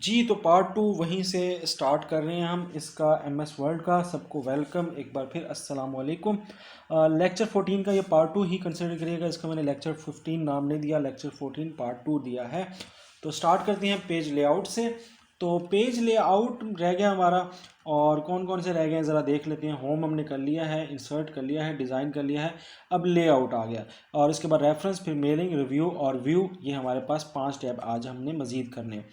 जी, तो पार्ट 2 वहीं से स्टार्ट कर रहे हैं हम इसका एमएस वर्ड का। सबको वेलकम एक बार फिर, अस्सलाम वालेकुम। लेक्चर 14 का ये पार्ट 2 ही कंसिडर करिएगा, इसका मैंने लेक्चर 15 नाम नहीं दिया, लेक्चर 14 पार्ट 2 दिया है। तो स्टार्ट करते हैं पेज लेआउट से। तो पेज लेआउट रह गया हमारा, और कौन कौन से रह गए हैं ज़रा देख लेते हैं। होम हमने कर लिया है, इंसर्ट कर लिया है, डिज़ाइन कर लिया है, अब लेआउट आ गया। और इसके बाद रेफरेंस, फिर मेलिंग, रिव्यू और व्यू। ये हमारे पास 5 टैब आज हमने मज़ीद करने हैं।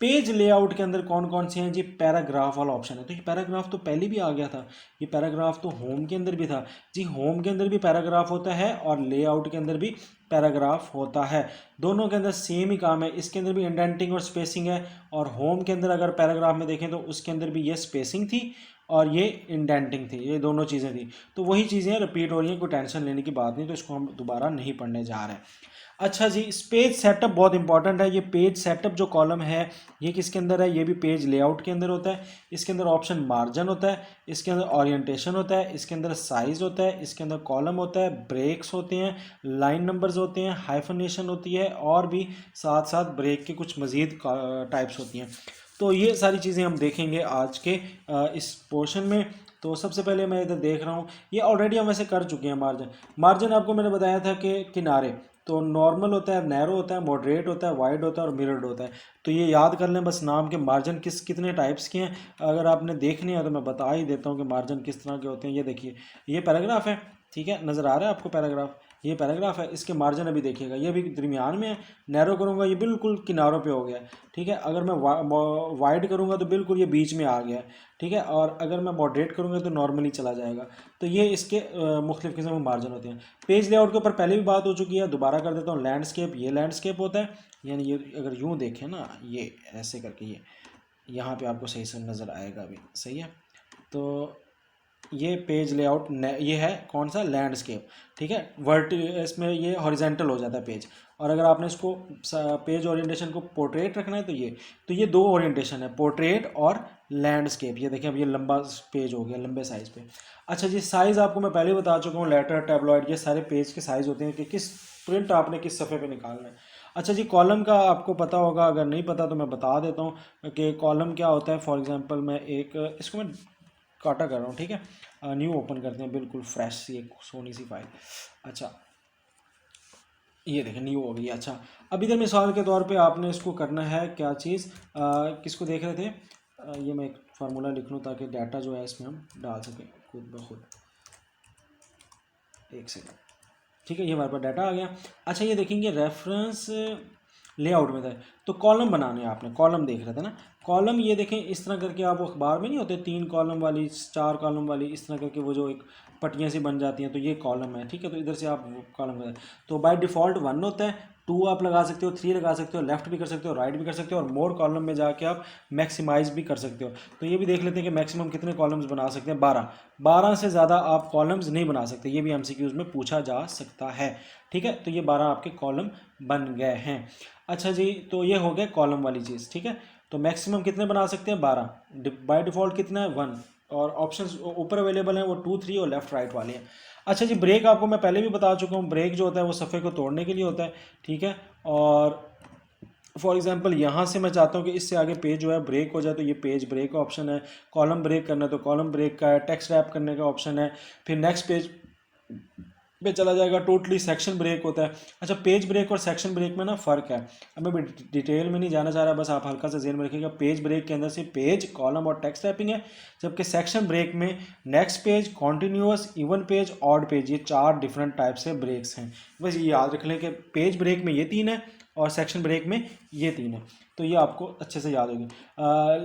पेज लेआउट के अंदर कौन कौन से हैं जी? पैराग्राफ वाला ऑप्शन है। तो ये पैराग्राफ तो पहले भी आ गया था, ये पैराग्राफ तो होम के अंदर भी था जी। होम के अंदर भी पैराग्राफ होता है और लेआउट के अंदर भी पैराग्राफ होता है, दोनों के अंदर सेम ही काम है। इसके अंदर भी इंडेंटिंग और स्पेसिंग है, और होम के अंदर अगर पैराग्राफ में देखें तो उसके अंदर भी ये स्पेसिंग थी और ये इंडेंटिंग थी, ये दोनों चीज़ें थी। तो वही चीज़ें रिपीट हो रही हैं, कोई टेंशन लेने की बात नहीं। तो इसको हम दोबारा नहीं पढ़ने जा रहे हैं। अच्छा जी, पेज सेटअप बहुत इंपॉर्टेंट है। ये पेज सेटअप जो कॉलम है ये किसके अंदर है? ये भी पेज लेआउट के अंदर होता है। इसके अंदर ऑप्शन मार्जिन होता है, इसके अंदर ओरिएंटेशन होता है, इसके अंदर साइज होता है, इसके अंदर कॉलम होता है, ब्रेक्स होते हैं, लाइन नंबर्स होते हैं, हाइफनेशन होती है, और भी साथ साथ ब्रेक के कुछ मज़ीद टाइप्स होती हैं। तो ये सारी चीज़ें हम देखेंगे आज के इस पोर्शन में। तो सबसे पहले मैं इधर देख रहा हूँ, ये ऑलरेडी हम वैसे कर चुके हैं। मार्जिन आपको मैंने बताया था कि किनारे तो नॉर्मल होता है, नैरो होता है, मॉडरेट होता है, वाइड होता है और मिरर्ड होता है। तो ये याद कर लें बस नाम के। मार्जिन कितने टाइप्स के हैं अगर आपने देखने हैं तो मैं बता ही देता हूँ कि मार्जिन किस तरह के होते हैं। ये देखिए, ये पैराग्राफ है, ठीक है, नज़र आ रहा है आपको पैराग्राफ? ये पैराग्राफ है, इसके मार्जिन अभी देखिएगा, ये भी दरमियान में है। नैरो करूँगा ये बिल्कुल किनारों पे हो गया है, ठीक है। अगर मैं वाइड करूँगा तो बिल्कुल ये बीच में आ गया है, ठीक है। और अगर मैं मॉडरेट करूँगा तो नॉर्मली चला जाएगा। तो ये इसके मुख्तलिफ किस्म के मार्जिन होते हैं। पेज लेआउट के ऊपर पहले भी बात हो चुकी है, दोबारा कर देता हूँ। लैंडस्केप, ये लैंडस्केप होता है, यानी ये अगर यूँ देखें ना, ये ऐसे करके, ये यहाँ पे आपको सही से नज़र आएगा अभी, सही है। तो ये पेज लेआउट ये है कौन सा? लैंडस्केप, ठीक है। इसमें ये हॉरिजेंटल हो जाता है पेज। और अगर आपने इसको पेज ओरिएंटेशन को पोर्ट्रेट रखना है तो ये दो ओरिएंटेशन है, पोर्ट्रेट और लैंडस्केप। ये देखें अब ये लंबा पेज हो गया, लंबे साइज़ पे। अच्छा जी, साइज़ आपको मैं पहले बता चुका हूँ, लेटर, टैबलॉइड, ये सारे पेज के साइज़ होते हैं कि किस प्रिंट आपने किस सफ़े पे निकालना है। अच्छा जी, कॉलम का आपको पता होगा, अगर नहीं पता तो मैं बता देता हूँ कि कॉलम क्या होता है। फॉर एग्जांपल मैं इसको मैं काटा कर रहा हूँ, ठीक है। न्यू ओपन करते हैं, बिल्कुल फ्रेश सी एक सोनी सी फाइल। अच्छा, ये देखें न्यू हो गई। अच्छा, अब इधर मिसाल के तौर पे आपने इसको करना है क्या चीज़, किसको देख रहे थे? ये मैं एक फार्मूला लिख लूँ ताकि डाटा जो है इसमें हम डाल सकें खुद ब खुद। एक सेकंड, ठीक है, ये हमारे पास डाटा आ गया। अच्छा, ये देखेंगे रेफरेंस लेआउट में था, तो कॉलम बनाने हैं आपने। कॉलम देख रहे थे ना, कॉलम ये देखें इस तरह करके, आप अखबार में नहीं होते 3 कॉलम वाली, 4 कॉलम वाली, इस तरह करके वो जो एक पट्टियाँ सी बन जाती हैं, तो ये कॉलम है, ठीक है। तो इधर से आप कॉलम कर, तो बाय डिफ़ॉल्ट 1 होता है, 2 आप लगा सकते हो, 3 लगा सकते हो, लेफ्ट भी कर सकते हो, राइट भी कर सकते हो, और मोर कॉलम में जाके आप मैक्सिमाइज भी कर सकते हो। तो ये भी देख लेते हैं कि मैक्सिमम कितने कॉलम्स बना सकते हैं। 12 से ज़्यादा आप कॉलम्स नहीं बना सकते, ये भी एमसीक्यूज़ में पूछा जा सकता है, ठीक है। तो ये 12 आपके कॉलम बन गए हैं। अच्छा जी, तो ये हो गया कॉलम वाली चीज़, ठीक है। तो मैक्सिमम कितने बना सकते हैं? 12। बाय डिफ़ॉल्ट कितना है? 1। और ऑप्शंस ऊपर अवेलेबल हैं वो 2, 3 और लेफ्ट राइट वाले हैं। अच्छा जी, ब्रेक आपको मैं पहले भी बता चुका हूँ, ब्रेक जो होता है वो सफ़े को तोड़ने के लिए होता है, ठीक है। और फॉर एग्जांपल यहाँ से मैं चाहता हूँ कि इससे आगे पेज जो है ब्रेक हो जाए, तो ये पेज ब्रेक का ऑप्शन है। कॉलम ब्रेक करना है तो कॉलम ब्रेक का है। टेक्स्ट रैप करने का ऑप्शन है। फिर नेक्स्ट पेज पे चला जाएगा, टोटली सेक्शन ब्रेक होता है। अच्छा, पेज ब्रेक और सेक्शन ब्रेक में ना फ़र्क है, अब मैं डिटेल में नहीं जाना चाह रहा, बस आप हल्का सा ज़हन में रखिएगा। पेज ब्रेक के अंदर से पेज, कॉलम और टेक्स्ट रैपिंग है, जबकि सेक्शन ब्रेक में next page, continuous, even page, odd page, ये 4 डिफरेंट टाइप से ब्रेक्स हैं। बस ये याद रख लें कि पेज ब्रेक में ये 3 है और सेक्शन ब्रेक में ये 3 है, तो ये आपको अच्छे से याद होगी।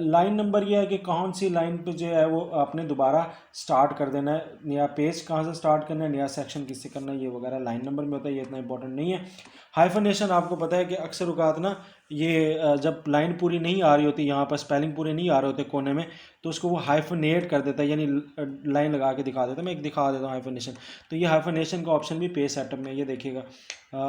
लाइन नंबर ये है कि कौन सी लाइन पे जो है वो आपने दोबारा स्टार्ट कर देना है, नया पेज कहाँ से स्टार्ट करना है, नया सेक्शन किससे करना है, ये वगैरह लाइन नंबर में होता है, ये इतना इंपॉर्टेंट नहीं है। हाइफनेशन आपको पता है कि अक्सर औकात ना ये जब लाइन पूरी नहीं आ रही होती, यहाँ पर स्पेलिंग पूरे नहीं आ रहे होते कोने में, तो उसको वो हाइफनेट कर देता है, यानी लाइन लगा के दिखा देता है। मैं एक दिखा देता हूँ हाइफनेशन। तो ये हाइफनेशन का ऑप्शन भी पेज सेटअप में, ये देखिएगा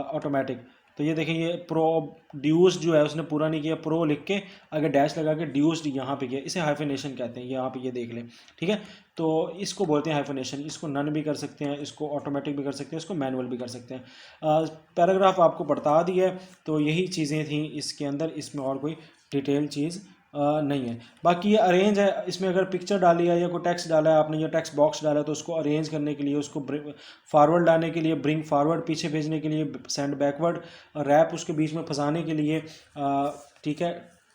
ऑटोमेटिक। तो ये देखें, ये प्रोड्यूस्ड जो है उसने पूरा नहीं किया, प्रो लिख के अगर डैश लगा के ड्यूस्ड यहाँ पे किया, इसे हाइफनेशन कहते हैं। यहाँ पे ये देख लें, ठीक है। तो इसको बोलते हैं हाइफनेशन। इसको नन भी कर सकते हैं, इसको ऑटोमेटिक भी कर सकते हैं, इसको मैनुअल भी कर सकते हैं। पैराग्राफ आपको बता दिया है, तो यही चीज़ें थी इसके अंदर, इसमें और कोई डिटेल चीज़ नहीं है। बाकी ये अरेंज है, इसमें अगर पिक्चर डाली है या कोई टेक्स्ट डाला है आपने या टेक्स्ट बॉक्स डाला है तो उसको अरेंज करने के लिए, उसको फॉरवर्ड लाने के लिए ब्रिंग फॉरवर्ड, पीछे भेजने के लिए सेंड बैकवर्ड, रैप उसके बीच में फंसाने के लिए, ठीक है,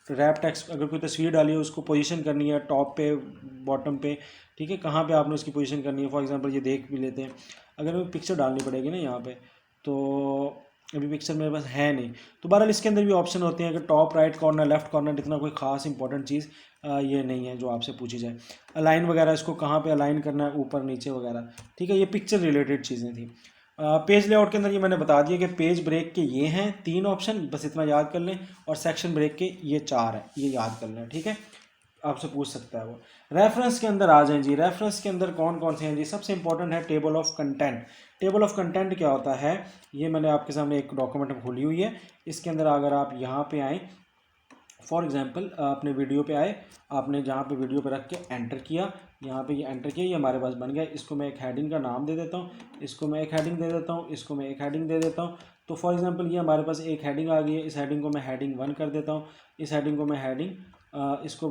रैप टेक्स्ट अगर कोई तस्वीर डाली है उसको पोजीशन करनी है टॉप पे बॉटम पे, ठीक है, कहाँ पे आपने उसकी पोजीशन करनी है। फॉर एग्जांपल ये देख भी लेते हैं, अगर हमें पिक्चर डालनी पड़ेगी ना यहाँ पे, तो अभी पिक्चर मेरे पास है नहीं, तो बहरहाल इसके अंदर भी ऑप्शन होते हैं कि top right corner left corner, इतना कोई खास इंपॉर्टेंट चीज़ ये नहीं है जो आपसे पूछी जाए। अलाइन वगैरह इसको कहाँ पे अलाइन करना है, ऊपर नीचे वगैरह, ठीक है, ये पिक्चर रिलेटेड चीज़ें थी। पेज लेआउट के अंदर ये मैंने बता दिया कि पेज ब्रेक के ये हैं 3 ऑप्शन, बस इतना याद कर लें, और सेक्शन ब्रेक के ये 4 हैं, ये याद कर लें, ठीक है, आपसे पूछ सकता है वो। रेफरेंस के अंदर आ जाएं जी, रेफरेंस के अंदर कौन कौन से हैं जी, सबसे इंपॉर्टेंट है table of content. Table of content क्या होता है, ये मैंने आपके सामने एक डॉक्यूमेंट खोली हुई है, इसके अंदर अगर आप यहाँ पे आएँ, फॉर एग्जांपल अपने वीडियो पे आए, आपने जहाँ पे वीडियो पे रख के एंटर किया, यहाँ पे ये एंटर किया, ये हमारे पास बन गया। इसको मैं एक हेडिंग का नाम दे देता हूँ, इसको मैं एक हेडिंग दे देता हूँ, इसको मैं एक हेडिंग दे देता हूँ। तो फॉर एग्जांपल ये हमारे पास एक हेडिंग आ गई है, इस हेडिंग को मैं हेडिंग 1 कर देता हूँ, इस हेडिंग को मैं हेडिंग इसको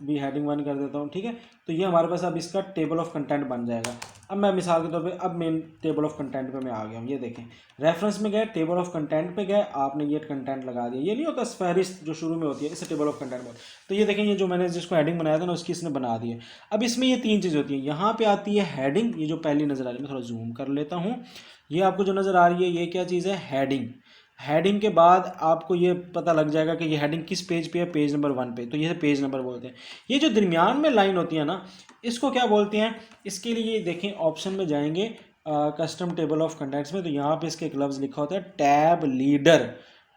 भी हेडिंग 1 कर देता हूँ, ठीक है। तो ये हमारे पास अब इसका टेबल ऑफ कंटेंट बन जाएगा। अब मैं मिसाल के तौर पे अब मेन टेबल ऑफ कंटेंट पे मैं आ गया हूँ, ये देखें, रेफरेंस में गए, टेबल ऑफ कंटेंट पे गए, आपने ये कंटेंट लगा दिया, ये नहीं होता फहरिस्त जो शुरू में होती है, इसे टेबल ऑफ कंटेंट बोलते हैं। तो ये देखें, ये जो मैंने जिसको हेडिंग बनाया था ना उसकी इसने बना दी है। अब इसमें ये 3 चीज़ होती है, यहाँ पे आती है हेडिंग, ये जो पहली नज़र आ रही है, मैं थोड़ा जूम कर लेता हूँ, ये आपको जो नज़र आ रही है ये क्या चीज़ है, हेडिंग। हेडिंग के बाद आपको ये पता लग जाएगा कि ये हेडिंग किस पेज पे है, पेज नंबर 1 पे, तो ये पेज नंबर बोलते हैं। ये जो दरमियान में लाइन होती है ना, इसको क्या बोलते हैं, इसके लिए देखें ऑप्शन में जाएंगे कस्टम टेबल ऑफ कंटेंट्स में, तो यहाँ पे इसके एक लफ्ज़ लिखा होता है टैब लीडर,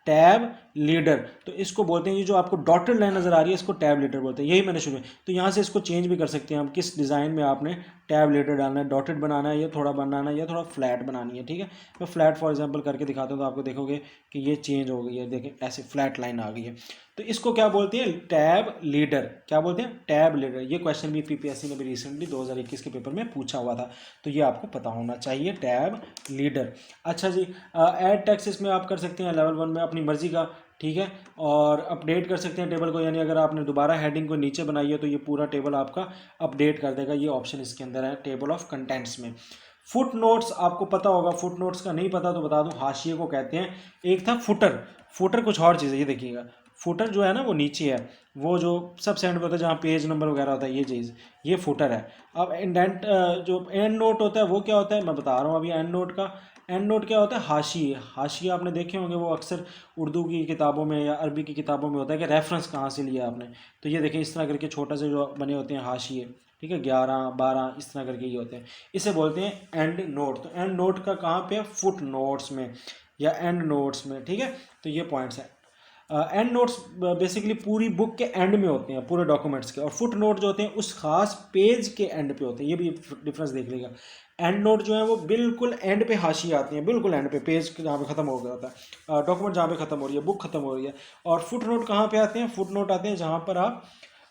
टैब लीडर, तो इसको बोलते हैं, ये जो आपको डॉटेड लाइन नज़र आ रही है इसको टैब लीडर बोलते हैं, यही मैंने शुरू में। तो यहाँ से इसको चेंज भी कर सकते हैं हम, किस डिज़ाइन में आपने टैब लीडर डालना है, डॉटेड बनाना है या थोड़ा बनाना है या थोड़ा फ्लैट बनानी है, ठीक है। मैं फ्लैट फॉर एग्जांपल करके दिखाता हूँ तो आपको देखोगे कि ये चेंज हो गई है, देखें ऐसे फ्लैट लाइन आ गई है। तो इसको क्या बोलते हैं, टैब लीडर, क्या बोलते हैं, टैब लीडर। ये क्वेश्चन भी पीपीएससी ने भी रिसेंटली 2021 के पेपर में पूछा हुआ था, तो ये आपको पता होना चाहिए, टैब लीडर। अच्छा जी, ऐड टेक्स्ट इसमें आप कर सकते हैं लेवल 1 में अपनी मर्जी का, ठीक है, और अपडेट कर सकते हैं टेबल को, यानी अगर आपने दोबारा हेडिंग को नीचे बनाई है तो ये पूरा टेबल आपका अपडेट कर देगा, ये ऑप्शन इसके अंदर है टेबल ऑफ कंटेंट्स में। फुट नोट्स आपको पता होगा, फुट नोट्स का नहीं पता तो बता दूं, हाशिए को कहते हैं। एक था फुटर, फुटर कुछ और चीज़ है, ये देखिएगा, फुटर जो है ना वो नीचे है, वो जो सब सेंड पे होता है जहाँ पेज नंबर वगैरह होता है, ये चीज़, ये फुटर है। अब इंडेंट जो एंड नोट होता है वो क्या होता है, मैं बता रहा हूँ अभी। एंड नोट का, एंड नोट क्या होता है, हाशिए। हाशिए आपने देखे होंगे, वो अक्सर उर्दू की किताबों में या अरबी की किताबों में होता है कि रेफरेंस कहाँ से लिया आपने। तो ये देखें इस तरह करके छोटा से जो बने होते हैं हाशिए, ठीक है, 11 12 इस तरह करके ये होते हैं, इसे बोलते हैं एंड नोट। तो एंड नोट का कहाँ पे है, फुट नोट्स में या एंड नोट्स में, ठीक है। तो ये पॉइंट्स हैं। एंड नोट्स बेसिकली पूरी बुक के एंड में होते हैं, पूरे डॉक्यूमेंट्स के, और फुट नोट जो होते हैं उस खास पेज के एंड पे होते हैं, ये भी डिफरेंस देख लीजिएगा। एंड नोट जो है वो बिल्कुल एंड पे हाशिए आती हैं, बिल्कुल एंड पे, पेज जहाँ पे खत्म हो गया होता है, डॉक्यूमेंट जहाँ पे खत्म हो रही है, बुक खत्म हो रही है। और फुट नोट कहाँ पे आते हैं, फुट नोट आते हैं जहाँ पर आप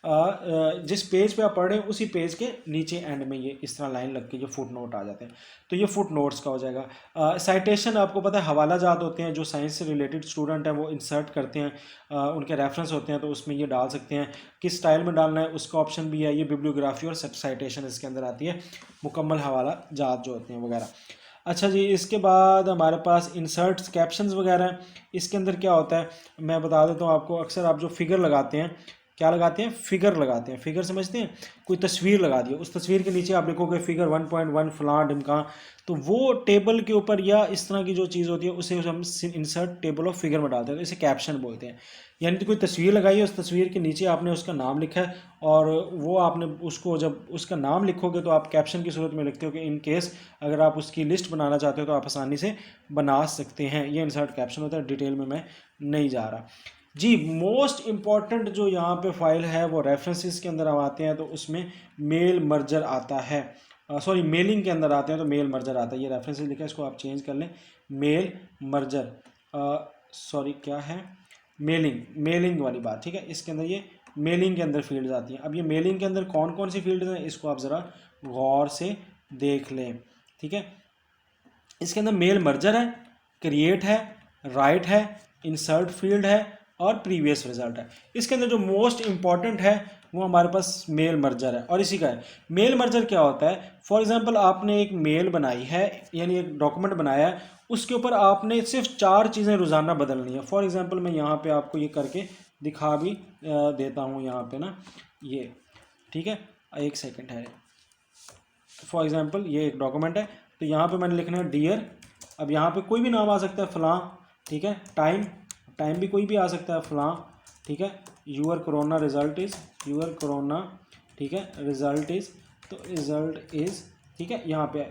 जिस पेज पे आप पढ़ रहे हैं उसी पेज के नीचे एंड में ये इस तरह लाइन लग के जो फुट नोट आ जाते हैं, तो ये फुट नोट्स का हो जाएगा। साइटेशन आपको पता है, हवाला जात होते हैं, जो साइंस से रिलेटेड स्टूडेंट हैं वो इंसर्ट करते हैं, उनके रेफरेंस होते हैं, तो उसमें ये डाल सकते हैं, किस स्टाइल में डालना है उसका ऑप्शन भी है। ये बिब्लियोग्राफी और साइटेशन इसके अंदर आती है, मुकम्मल हवाला जात जो होते हैं वगैरह। अच्छा जी, इसके बाद हमारे पास इंसर्ट्स कैप्शंस वगैरह हैं। इसके अंदर क्या होता है मैं बता देता हूँ आपको, अक्सर आप जो फिगर लगाते हैं, क्या लगाते हैं, फिगर लगाते हैं, फिगर समझते हैं, कोई तस्वीर लगा दी, उस तस्वीर के नीचे आप लिखोगे फिगर 1.1 फलां ढिमका, तो वो टेबल के ऊपर या इस तरह की जो चीज़ होती है उसे हम इंसर्ट टेबल ऑफ फिगर में डालते हैं, तो इसे कैप्शन बोलते हैं। यानी तो कोई तस्वीर लगाई है, उस तस्वीर के नीचे आपने उसका नाम लिखा है, और वो आपने उसको जब उसका नाम लिखोगे तो आप कैप्शन की सूरत में लिखते हो कि इन केस अगर आप उसकी लिस्ट बनाना चाहते हो तो आप आसानी से बना सकते हैं। ये इंसर्ट कैप्शन होता है, डिटेल में मैं नहीं जा रहा जी। मोस्ट इम्पॉर्टेंट जो यहाँ पे फाइल है वो रेफरेंसेस के अंदर हम आते हैं, तो उसमें मेल मर्जर आता है, सॉरी मेलिंग के अंदर आते हैं तो मेल मर्जर आता है। ये रेफरेंसेस लिखा है, इसको आप चेंज कर लें, मेल मर्जर, सॉरी क्या है, मेलिंग, मेलिंग वाली बात, ठीक है। इसके अंदर ये मेलिंग के अंदर फील्ड्स आती हैं। अब ये मेलिंग के अंदर कौन कौन सी फील्ड्स हैं इसको आप ज़रा गौर से देख लें, ठीक है। इसके अंदर मेल मर्जर है, क्रिएट है, राइट है, इंसर्ट फील्ड है, और प्रीवियस रिजल्ट है। इसके अंदर जो मोस्ट इंपॉर्टेंट है वो हमारे पास मेल मर्जर है और इसी का है। मेल मर्जर क्या होता है, फॉर एग्जांपल आपने एक मेल बनाई है यानी एक डॉक्यूमेंट बनाया है, उसके ऊपर आपने सिर्फ 4 चीज़ें रोज़ाना बदलनी है। फॉर एग्जांपल मैं यहाँ पे आपको ये करके दिखा भी देता हूँ यहाँ पे ना, ये ठीक है, एक सेकंड है। फॉर एग्जांपल ये एक डॉक्यूमेंट है, तो यहाँ पे मैंने लिखना है डियर, अब यहाँ पे कोई भी नाम आ सकता है फलां, ठीक है, टाइम भी कोई भी आ सकता है फलां, ठीक है, your corona result is, your corona, ठीक है, रिजल्ट इज़, तो रिजल्ट इज़, ठीक है, यहाँ पे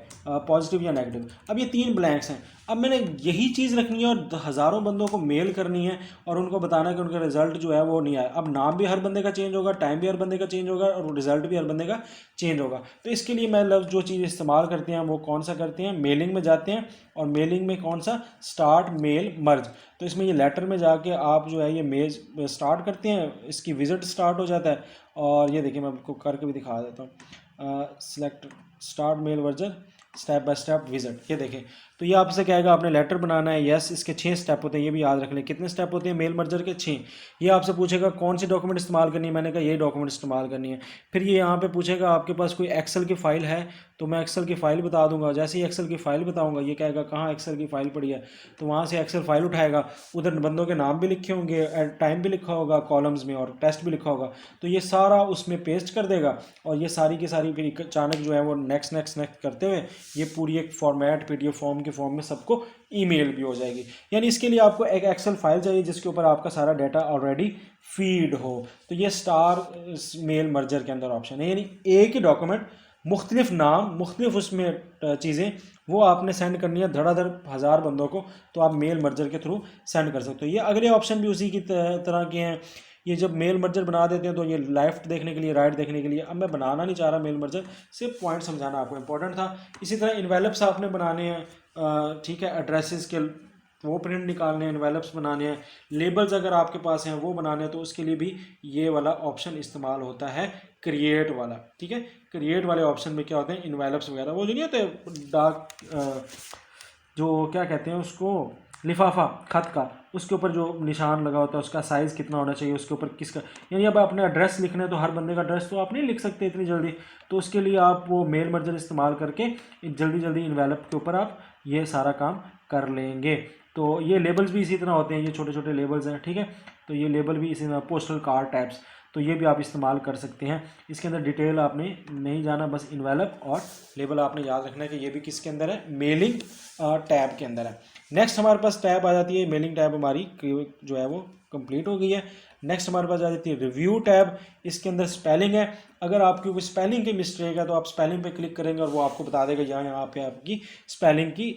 पॉजिटिव या नेगेटिव। अब ये 3 ब्लैंक्स हैं, अब मैंने यही चीज़ रखनी है और हज़ारों बंदों को मेल करनी है और उनको बताना है कि उनका रिजल्ट जो है वो नहीं आया। अब नाम भी हर बंदे का चेंज होगा, टाइम भी हर बंदे का चेंज होगा और रिजल्ट भी हर बंदे का चेंज होगा। तो इसके लिए मैं लफ्ज़ जो चीज़ इस्तेमाल करते हैं वो कौन सा करते हैं, मेलिंग में जाते हैं और मेलिंग में कौन सा, स्टार्ट मेल मर्ज। तो इसमें ये लेटर में जाके आप जो है ये मेल स्टार्ट करते हैं, इसकी विजिट स्टार्ट हो जाता है। और ये देखिए मैं आपको करके भी दिखा देता हूँ, select start male version step by step visit, ये देखें। तो ये आपसे कहेगा आपने लेटर बनाना है, यस, इसके 6 स्टेप होते हैं, ये भी याद रख लें। कितने स्टेप होते हैं मेल मर्जर के, 6। ये आपसे पूछेगा कौन सी डॉक्यूमेंट इस्तेमाल करनी है, मैंने कहा यही डॉक्यूमेंट इस्तेमाल करनी है। फिर ये यहाँ पे पूछेगा आपके पास कोई एक्सेल की फ़ाइल है, तो मैं एक्सेल की फ़ाइल बता दूंगा। जैसे ही एक्सेल की फ़ाइल बताऊंगा ये कहेगा कहाँ एक्सेल की फ़ाइल पड़ी है, तो वहाँ से एक्सेल फ़ाइल उठाएगा, उधर बंदों के नाम भी लिखे होंगे, टाइम भी लिखा होगा कॉलम्स में और टेस्ट भी लिखा होगा, तो ये सारा उसमें पेस्ट कर देगा और ये सारी की सारी फिर अचानक जो है वो नेक्स्ट नेक्स्ट नेक्स्ट करते हुए ये पूरी एक फॉर्मेट पीडीएफ फॉर्म के फॉर्म में सबको ईमेल भी हो जाएगी। यानी इसके लिए आपको एक एक्सेल फाइल चाहिए जिसके ऊपर आपका सारा डाटा ऑलरेडी फीड हो। तो ये स्टार मेल मर्जर के अंदर ऑप्शन है, यानी एक ही डॉक्यूमेंट मुख्तलिफ नाम मुख्तलिफ उसमें चीज़ें वो आपने सेंड करनी है धड़ाधड़ 1000 बंदों को, तो आप मेल मर्जर के थ्रू सेंड कर सकते हो। ये अगले ऑप्शन भी उसी की तरह के हैं। ये जब मेल मर्जर बना देते हैं तो ये लेफ्ट देखने के लिए, राइट देखने के लिए, अब मैं बनाना नहीं चाह रहा मेल मर्जर, सिर्फ पॉइंट समझाना आपको इंपॉर्टेंट था। इसी तरह इन्वेलप्स आपने बनाने हैं, ठीक है, एड्रेसेस के वो प्रिंट निकालने हैं, इन्वेलप्स बनाने हैं, लेबल्स अगर आपके पास हैं वो बनाने हैं, तो उसके लिए भी ये वाला ऑप्शन इस्तेमाल होता है, क्रिएट वाला, ठीक है। क्रिएट वाले ऑप्शन में क्या होते हैं, इन्वेलप्स वगैरह वो जो नहीं होते डार्क, जो क्या कहते हैं उसको, लिफाफा खत का, उसके ऊपर जो निशान लगा होता है उसका साइज़ कितना होना चाहिए, उसके ऊपर किसका, यानी अब आपने एड्रेस लिखना है तो हर बंदे का एड्रेस तो आप नहीं लिख सकते इतनी जल्दी, तो उसके लिए आप वो मेल मर्जर इस्तेमाल करके जल्दी जल्दी इन्वेलप के ऊपर आप ये सारा काम कर लेंगे। तो ये लेबल्स भी इसी तरह होते हैं, ये छोटे छोटे लेबल्स हैं, ठीक है। तो ये लेबल भी इसी तरह, पोस्टल कार्ड टैब्स, तो ये भी आप इस्तेमाल कर सकते हैं। इसके अंदर डिटेल आपने नहीं जाना, बस इन्वेलप और लेबल आपने याद रखना है कि ये भी किसके अंदर है, मेलिंग टैब के अंदर है। नेक्स्ट हमारे पास टैब आ जाती है, मेलिंग टैब हमारी जो है वो कंप्लीट हो गई है। नेक्स्ट हमारे पास आ जाती है रिव्यू टैब, इसके अंदर स्पेलिंग है। अगर आपकी कोई स्पेलिंग की मिस्टेक है तो आप स्पेलिंग पे क्लिक करेंगे और वो आपको बता देगा यहाँ पे आपकी स्पेलिंग की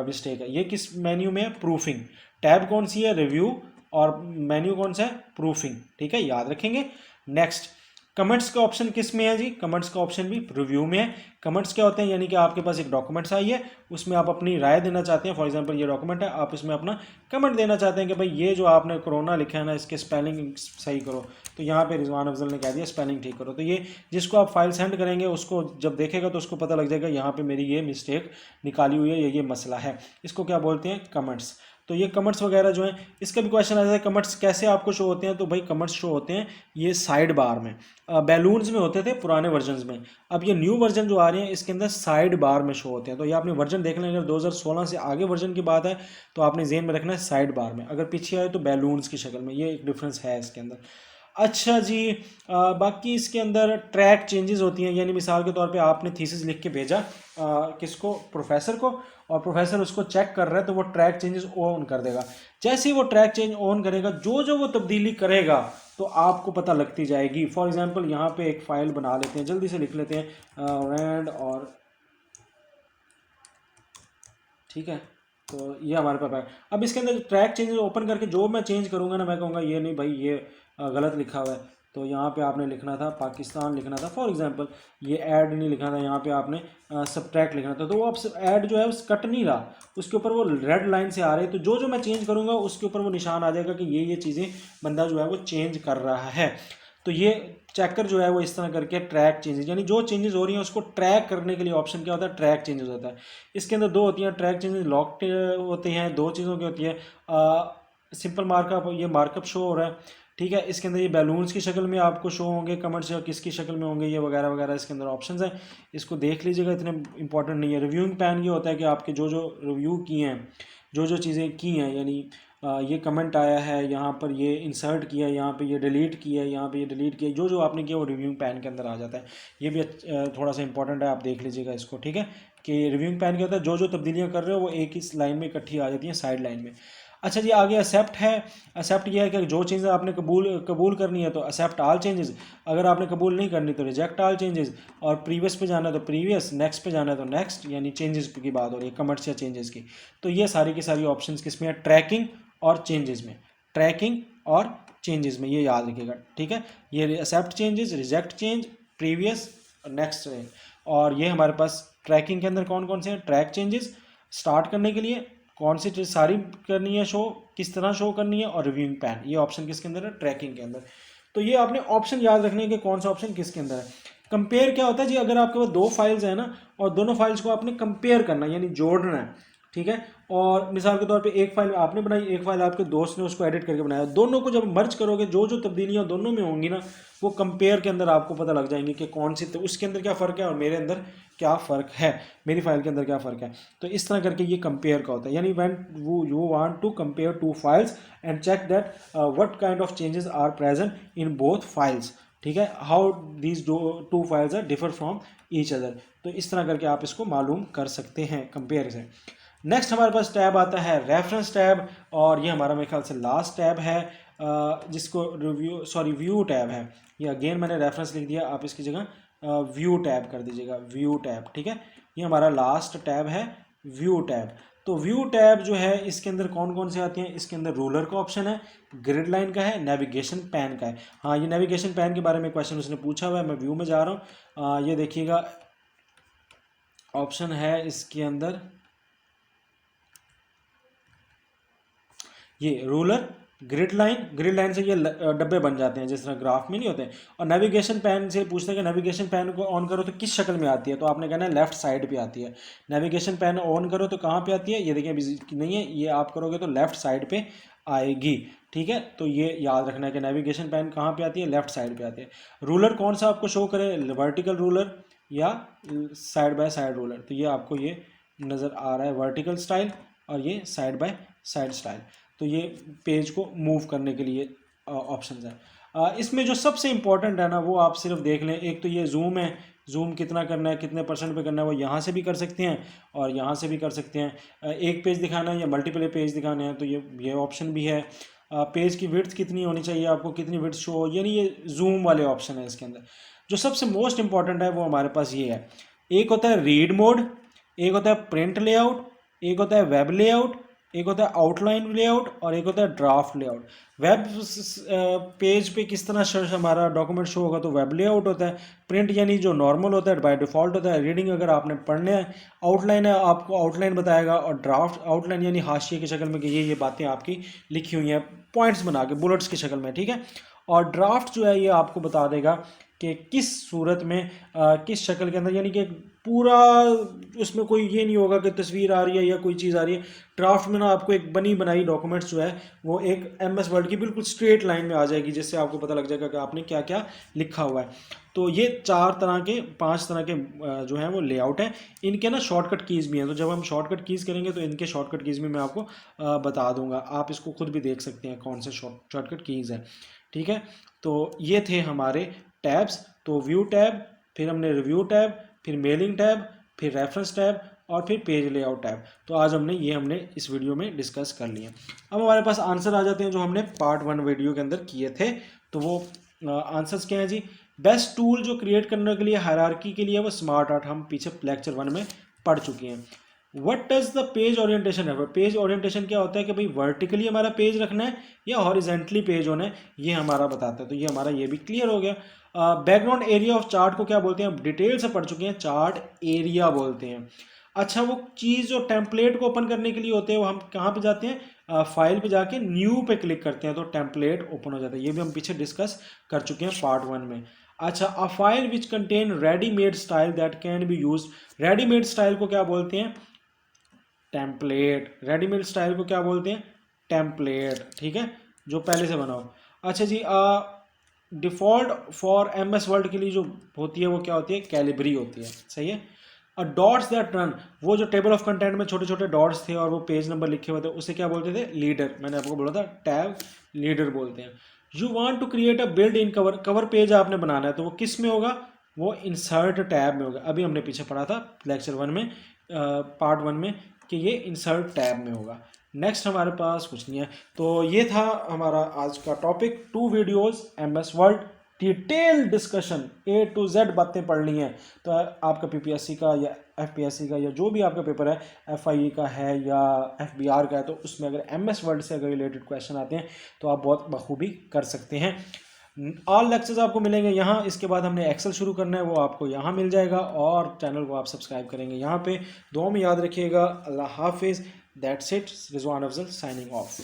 मिस्टेक है। ये किस मेन्यू में है, प्रूफिंग। टैब कौन सी है, रिव्यू, और मेन्यू कौन सा है, प्रूफिंग, ठीक है, याद रखेंगे। नेक्स्ट कमेंट्स का ऑप्शन किस में है जी, कमेंट्स का ऑप्शन भी रिव्यू में है। कमेंट्स क्या होते हैं, यानी कि आपके पास एक डॉक्यूमेंट्स आई है, उसमें आप अपनी राय देना चाहते हैं। फॉर एग्जांपल ये डॉक्यूमेंट है, आप इसमें अपना कमेंट देना चाहते हैं कि भाई ये जो आपने कोरोना लिखा है ना इसके स्पेलिंग सही करो, तो यहाँ पे रिजवान अफजल ने कह दिया स्पेलिंग ठीक करो, तो ये जिसको आप फाइल सेंड करेंगे उसको जब देखेगा तो उसको पता लग जाएगा यहाँ पे मेरी ये मिस्टेक निकाली हुई है, ये मसला है। इसको क्या बोलते हैं, कमेंट्स। तो ये कमेंट्स वगैरह जो हैं, इसका भी क्वेश्चन आ जाता है कमेंट्स कैसे आपको शो होते हैं, तो भाई कमेंट्स शो होते हैं ये साइड बार में, बैलून्स में होते थे पुराने वर्जन्स में, अब ये न्यू वर्जन जो आ रहे हैं इसके अंदर साइड बार में शो होते हैं। तो ये आपने वर्जन देख लें, अगर 2016 से आगे वर्जन की बात है तो आपने जेन में रखना है साइड बार में, अगर पीछे आए तो बैलून्स की शक्ल में, ये एक डिफरेंस है इसके अंदर। अच्छा जी, बाकी इसके अंदर ट्रैक चेंजेस होती हैं, यानी मिसाल के तौर पे आपने थीसिस लिख के भेजा किसको, प्रोफेसर को, और प्रोफेसर उसको चेक कर रहा है तो वो ट्रैक चेंजेस ऑन कर देगा। जैसे ही वो ट्रैक चेंज ऑन करेगा, जो जो वो तब्दीली करेगा तो आपको पता लगती जाएगी। फॉर एग्जांपल यहाँ पे एक फ़ाइल बना लेते हैं, जल्दी से लिख लेते हैं रैंड, और ठीक है, तो ये हमारे पास है। अब इसके अंदर ट्रैक चेंजेस ओपन करके जो मैं चेंज करूँगा ना, मैं कहूँगा ये नहीं भाई ये गलत लिखा हुआ है, तो यहाँ पे आपने लिखना था पाकिस्तान लिखना था, फॉर एग्जांपल ये ऐड नहीं लिखना था, यहाँ पे आपने सब्ट्रैक्ट लिखना था, तो वो अब ऐड जो है उस कट नहीं रहा, उसके ऊपर वो रेड लाइन से आ रही है, तो जो जो मैं चेंज करूँगा उसके ऊपर वो निशान आ जाएगा कि ये चीज़ें बंदा जो है वो चेंज कर रहा है। तो ये चेकर जो है वो इस तरह करके ट्रैक चेंजेस, यानी जो चेंजेस हो रही हैं उसको ट्रैक करने के लिए ऑप्शन क्या होता है, ट्रैक चेंजेस होता है। इसके अंदर दो होती हैं ट्रैक चेंजेस, लॉक्ड होते हैं, दो चीज़ों की होती है, सिंपल मार्कअप, ये मार्कअप शो हो रहा है, ठीक है। इसके अंदर ये बैलून्स की शक्ल में आपको शो होंगे, कमेंट्स या किसकी शक्ल में होंगे, ये वगैरह वगैरह इसके अंदर ऑप्शंस हैं, इसको देख लीजिएगा, इतने इंपॉर्टेंट नहीं है। रिव्यूइंग पैन ये होता है कि आपके जो जो रिव्यू किए हैं, जो जो चीज़ें की हैं, यानी ये कमेंट आया है, यहाँ पर ये इंसर्ट किया है, यहाँ पे ये डिलीट किया है, यहाँ पे ये डिलीट किया है, जो जो आपने किया वो रिव्यूइंग पैन के अंदर आ जाता है। ये भी थोड़ा सा इंपॉर्टेंट है, आप देख लीजिएगा इसको, ठीक है। कि रिव्यूइंग पैन क्या होता है, जो जो तब्दीलियाँ कर रहे हो वो एक ही लाइन में इकट्ठी आ जाती हैं साइड लाइन में। अच्छा जी, आगे एक्सेप्ट है। एक्सेप्ट ये है कि जो चीज़ें आपने कबूल करनी है तो एक्सेप्ट ऑल चेंजेस, अगर आपने कबूल नहीं करनी तो रिजेक्ट ऑल चेंजेस, और प्रीवियस पे जाना है तो प्रीवियस, नेक्स्ट पे जाना है तो नेक्स्ट, यानी चेंजेस की बात हो रही है, कमेंट्स या चेंजेस की। तो ये सारी की सारी ऑप्शंस किस में है, ट्रैकिंग और चेंजेस में, ट्रैकिंग और चेंजेस में, ये याद रखिएगा, ठीक है। ये accept changes, reject change, previous, next. और ये हमारे पास ट्रैकिंग के अंदर कौन कौन से हैं, ट्रैक चेंजेस, स्टार्ट करने के लिए कौन सी चीज़ सारी करनी है शो, किस तरह शो करनी है, और रिव्यूइंग पैन, ये ऑप्शन किसके अंदर है, ट्रैकिंग के अंदर। तो ये आपने ऑप्शन याद रखने के कौन सा ऑप्शन किसके अंदर है। कंपेयर क्या होता है जी, अगर आपके पास दो फाइल्स हैं ना, और दोनों फाइल्स को आपने कंपेयर करना यानी जोड़ना है, ठीक है। और मिसाल के तौर पे एक फाइल आपने बनाई, एक फाइल आपके दोस्त ने उसको एडिट करके बनाया, दोनों को जब मर्ज करोगे, जो जो तब्दीलियां दोनों में होंगी ना, वो कंपेयर के अंदर आपको पता लग जाएंगे कि कौन सी, तो उसके अंदर क्या फ़र्क है और मेरे अंदर क्या फ़र्क है, मेरी फाइल के अंदर क्या फ़र्क है। तो इस तरह करके ये कंपेयर का होता है, यानी when you want to compare two files and check that what kind of changes are present in both files, ठीक है, how these two files are differ from each other. तो इस तरह करके आप इसको मालूम कर सकते हैं कंपेयर से। नेक्स्ट हमारे पास टैब आता है रेफरेंस टैब, और ये हमारा मेरे ख्याल से लास्ट टैब है, जिसको व्यू टैब है। ये अगेन मैंने रेफरेंस लिख दिया, आप इसकी जगह व्यू टैब कर दीजिएगा, व्यू टैब, ठीक है। ये हमारा लास्ट टैब है, व्यू टैब। तो व्यू टैब जो है इसके अंदर कौन कौन से आती हैं, इसके अंदर रूलर का ऑप्शन है, ग्रिड लाइन का है, नेविगेशन पैन का है। हाँ, ये नेविगेशन पैन के बारे में क्वेश्चन उसने पूछा हुआ है, मैं व्यू में जा रहा हूँ। ये देखिएगा ऑप्शन है इसके अंदर, ये रूलर, ग्रिड लाइन से ये डब्बे बन जाते हैं जिस तरह ग्राफ में नहीं होते। और नेविगेशन पैन से पूछते हैं कि नेविगेशन पैन को ऑन करो तो किस शक्ल में आती है, तो आपने कहना है लेफ्ट साइड पे आती है। नेविगेशन पैन ऑन करो तो कहाँ पे आती है, ये देखिए अभी नहीं है, ये आप करोगे तो लेफ्ट साइड पे आएगी, ठीक है। तो ये याद रखना है कि नेविगेशन पैन कहाँ पे आती है, लेफ्ट साइड पे आती है। रूलर कौन सा आपको शो करे, वर्टिकल रूलर या साइड बाय साइड रूलर, तो ये आपको ये नज़र आ रहा है वर्टिकल स्टाइल, और ये साइड बाय साइड स्टाइल। तो ये पेज को मूव करने के लिए ऑप्शंस हैं। इसमें जो सबसे इम्पॉर्टेंट है ना, वो आप सिर्फ देख लें, एक तो ये जूम है, जूम कितना करना है, कितने % पे करना है, वो यहाँ से भी कर सकते हैं और यहाँ से भी कर सकते हैं। एक पेज दिखाना है या मल्टीपल पेज दिखाने हैं तो ये ऑप्शन भी है। पेज की विड्थ कितनी होनी चाहिए, आपको कितनी विड्थ शो हो, यानी ये जूम वाले ऑप्शन है इसके अंदर। जो सबसे मोस्ट इंपॉर्टेंट है वो हमारे पास ये है, एक होता है रीड मोड, एक होता है प्रिंट लेआउट, एक होता है वेब लेआउट, एक होता है आउटलाइन लेआउट, और एक होता है ड्राफ्ट लेआउट। वेब पेज पे किस तरह हमारा डॉक्यूमेंट शो होगा, तो वेब लेआउट होता है। प्रिंट यानी जो नॉर्मल होता है बाय डिफ़ॉल्ट होता है, रीडिंग अगर आपने पढ़ने है। आउटलाइन है, आपको आउटलाइन बताएगा, और ड्राफ्ट आउटलाइन यानी हाशिए की शक्ल में कि ये बातें आपकी लिखी हुई हैं पॉइंट्स बना के, बुलेट्स की शक्ल में, ठीक है। और ड्राफ्ट जो है ये आपको बता देगा कि किस सूरत में किस शक्ल के अंदर, यानी कि पूरा उसमें कोई ये नहीं होगा कि तस्वीर आ रही है या कोई चीज़ आ रही है। ड्राफ्ट में ना आपको एक बनी बनाई डॉक्यूमेंट्स जो है वो एक MS वर्ड की बिल्कुल स्ट्रेट लाइन में आ जाएगी, जिससे आपको पता लग जाएगा कि आपने क्या क्या लिखा हुआ है। तो ये 5 तरह के जो हैं वो लेआउट हैं। इनके ना शॉर्टकट कीज़ भी हैं, तो जब हम शॉर्टकट कीज़ करेंगे तो इनके शॉर्टकट कीज़ भी मैं आपको बता दूंगा, आप इसको खुद भी देख सकते हैं कौन से शॉर्टकट कीज़ हैं, ठीक है। तो ये थे हमारे टैब्स, तो व्यू टैब, फिर हमने रिव्यू टैब, फिर मेलिंग टैब, फिर रेफरेंस टैब, और फिर पेज लेआउट टैब। तो आज हमने इस वीडियो में डिस्कस कर लिया। अब हमारे पास आंसर आ जाते हैं जो हमने पार्ट 1 वीडियो के अंदर किए थे। तो वो आंसर्स क्या हैं जी, बेस्ट टूल जो क्रिएट करने के लिए हायरार्की के लिए वो स्मार्ट आर्ट, हम पीछे लेक्चर 1 में पढ़ चुके हैं। What does the page orientation है, पेज ओरिएंटेशन क्या होता है कि भाई वर्टिकली हमारा पेज रखना है या हॉरिजेंटली पेज होना है, ये हमारा बताता है। तो ये हमारा ये भी क्लियर हो गया। बैकग्राउंड एरिया ऑफ चार्ट को क्या बोलते हैं, डिटेल से पढ़ चुके हैं, चार्ट एरिया बोलते हैं। अच्छा, वो चीज़ जो टेम्पलेट को ओपन करने के लिए होते हैं वो हम कहाँ पे जाते हैं, फाइल पे जाके न्यू पे क्लिक करते हैं तो टेम्पलेट ओपन हो जाता है। ये भी हम पीछे डिस्कस कर चुके हैं पार्ट 1 में। अच्छा, a file which contain readymade style that can be use, readymade style को क्या बोलते हैं, टेम्पलेट। रेडीमेड स्टाइल को क्या बोलते हैं, टेम्पलेट, ठीक है, जो पहले से बना हो। अच्छा जी, डिफ़ॉल्ट फॉर MS वर्ड के लिए जो होती है वो क्या होती है, कैलिबरी होती है, सही है। डॉट्स दैट रन, वो जो टेबल ऑफ कंटेंट में छोटे छोटे डॉट्स थे और वो पेज नंबर लिखे हुए थे, उसे क्या बोलते थे, लीडर। मैंने आपको बोला था टैब लीडर बोलते हैं। You want to create a build in cover, cover page आपने बनाना है तो वो किस में होगा, वो इंसर्ट टैब में होगा। अभी हमने पीछे पढ़ा था लेक्चर 1 में, पार्ट 1 में, कि ये इंसर्ट टैब में होगा। नेक्स्ट हमारे पास कुछ नहीं है। तो ये था हमारा आज का topic, 2 videos MS word, detail discussion, A to Z बातें पढ़नी है। तो आपका PPSC का या FPSC का या जो भी आपका पेपर है, FIE का है या FBR का है, तो उसमें अगर MS वर्ड से अगर रिलेटेड क्वेश्चन आते हैं तो आप बहुत बखूबी कर सकते हैं। ऑल लेक्चर्स आपको मिलेंगे यहाँ। इसके बाद हमने एक्सेल शुरू करना है, वो आपको यहाँ मिल जाएगा, और चैनल को आप सब्सक्राइब करेंगे यहाँ पे। दुआ में याद रखिएगा। अल्लाह हाफिज़। That's it, Rizwan Afzal signing off.